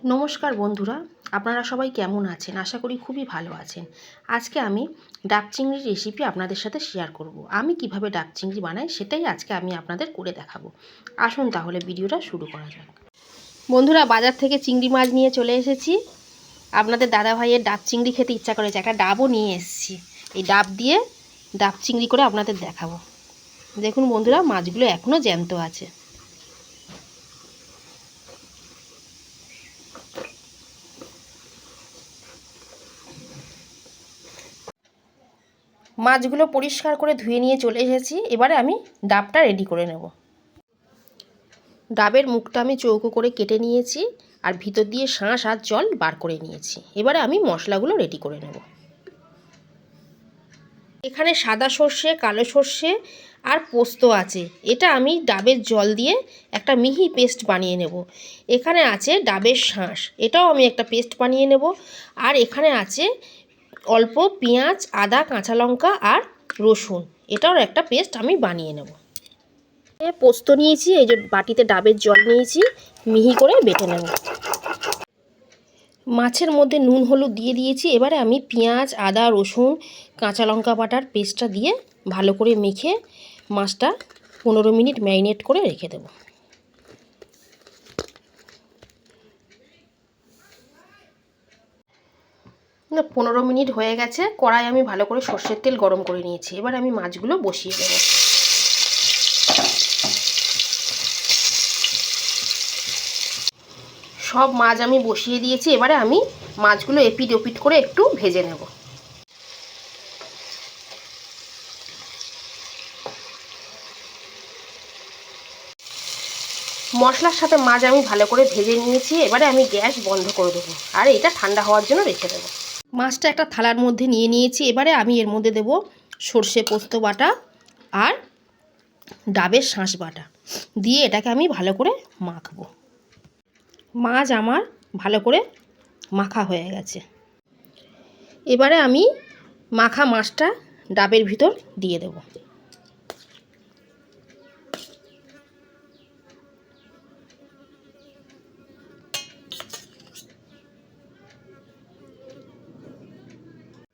নমস্কার বন্ধুরা, আপনারা সবাই কেমন আছেন? আশা করি খুবই ভালো আছেন। আজকে আমি ডাব চিংড়ির রেসিপি আপনাদের সাথে শেয়ার করব। আমি কিভাবে ডাব চিংড়ি বানাই সেটাই আজকে আমি আপনাদের করে দেখাবো। আসুন তাহলে ভিডিওটা শুরু করা যাক। বন্ধুরা, বাজার থেকে চিংড়ি মাছ নিয়ে চলে এসেছি। আপনাদের দাদা ভাইয়ের ডাব চিংড়ি খেতে ইচ্ছা করেছে, একটা ডাবও নিয়ে এসেছি। এই ডাব দিয়ে ডাব চিংড়ি করে আপনাদের দেখাবো। দেখুন বন্ধুরা, মাছগুলো এখনও জ্যান্ত আছে। মাছগুলো পরিষ্কার করে ধুয়ে নিয়ে চলে এসেছি। এবারে আমি ডাবটা রেডি করে নেব। ডাবের মুখটা আমি চৌকো করে কেটে নিয়েছি আর ভিতর দিয়ে শাঁস আর জল বার করে নিয়েছি। এবারে আমি মশলাগুলো রেডি করে নেব। এখানে সাদা সর্ষে, কালো সর্ষে আর পোস্ত আছে। এটা আমি ডাবের জল দিয়ে একটা মিহি পেস্ট বানিয়ে নেব। এখানে আছে ডাবের শাঁস, এটাও আমি একটা পেস্ট বানিয়ে নেব। আর এখানে আছে অল্প পেঁয়াজ, আদা, কাঁচা লঙ্কা আর রসুন, এটাও একটা পেস্ট আমি বানিয়ে নেব। পোস্ত নিয়েছি, এই যে বাটিতে ডাবের জল নিয়েছি, মিহি করে বেটে নেব। মাছের মধ্যে নুন হলুদ দিয়ে দিয়েছি। এবারে আমি পেঁয়াজ, আদা, রসুন, কাঁচা লঙ্কা বাটার পেস্টটা দিয়ে ভালো করে মেখে মাছটা 15 মিনিট ম্যারিনেট করে রেখে দেব। না, 15 মিনিট হয়ে গেছে। কড়াই আমি ভালো করে সর্ষের তেল গরম করে নিয়েছি। এবার আমি মাছগুলো বসিয়ে দেবো। সব মাছ আমি বসিয়ে দিয়েছি। এবারে আমি মাছগুলো এপিট ওপিট করে একটু ভেজে নেব। মশলার সাথে মাছ আমি ভালো করে ভেজে নিয়েছি। এবারে আমি গ্যাস বন্ধ করে দেবো আর এটা ঠান্ডা হওয়ার জন্য রেখে দেবো। মাছটা একটা থালার মধ্যে নিয়ে নিয়েছি। এবারে আমি এর মধ্যে দেব সর্ষে পোস্ত বাটা আর ডাবের শাঁস বাটা দিয়ে এটাকে আমি ভালো করে মাখবো। মাছ আমার ভালো করে মাখা হয়ে গেছে। এবারে আমি মাখা মাছটা ডাবের ভিতর দিয়ে দেব।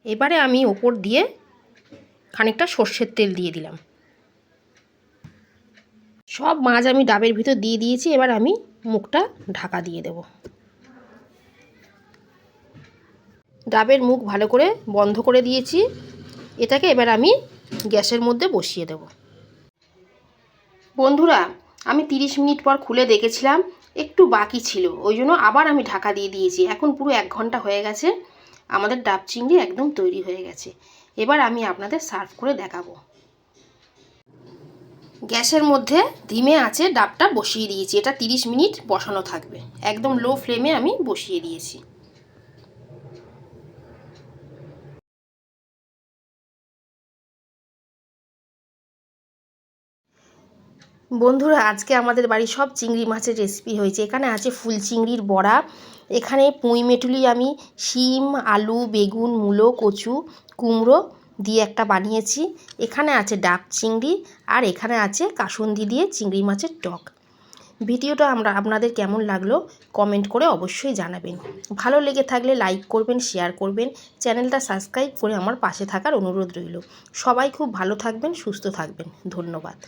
এবারে আমি ওপর দিয়ে খানিকটা সর্ষের তেল দিয়ে দিলাম। সব মাছ আমি ডাবের ভিতর দিয়ে দিয়েছি। এবার আমি মুখটা ঢাকা দিয়ে দেব। ডাবের মুখ ভালো করে বন্ধ করে দিয়েছি। এটাকে এবার আমি গ্যাসের মধ্যে বসিয়ে দেব। বন্ধুরা, আমি 30 মিনিট পর খুলে দেখেছিলাম, একটু বাকি ছিল, ওই জন্য আবার আমি ঢাকা দিয়ে দিয়েছি। এখন পুরো 1 ঘন্টা হয়ে গেছে। আমাদের ডাব চিংড়ি একদম তৈরি হয়ে গেছে। এবার আমি আপনাদের সার্ভ করে দেখাবো। গ্যাসের মধ্যে ধিমে আঁচে ডাবটা বসিয়ে দিয়েছি। এটা 30 মিনিট বসানো থাকবে। একদম লো ফ্লেমে আমি বসিয়ে দিয়েছি। বন্ধুরা, আজকে আমাদের বাড়ি সব চিংড়ি মাছের রেসিপি হয়েছে। এখানে আছে ফুল চিংড়ির বড়া, এখানে পুঁই মেটুলি আমি শিম, আলু, বেগুন, মূলো, কচু, কুমড়ো দিয়ে একটা বানিয়েছি। এখানে আছে ডাব চিংড়ি আর এখানে আছে কাসুন্দি দিয়ে চিংড়ি মাছের টক। ভিডিওটা আপনাদের কেমন লাগলো কমেন্ট করে অবশ্যই জানাবেন। ভালো লেগে থাকলে লাইক করবেন, শেয়ার করবেন, চ্যানেলটা সাবস্ক্রাইব করে আমার পাশে থাকার অনুরোধ রইল। সবাই খুব ভালো থাকবেন, সুস্থ থাকবেন। ধন্যবাদ।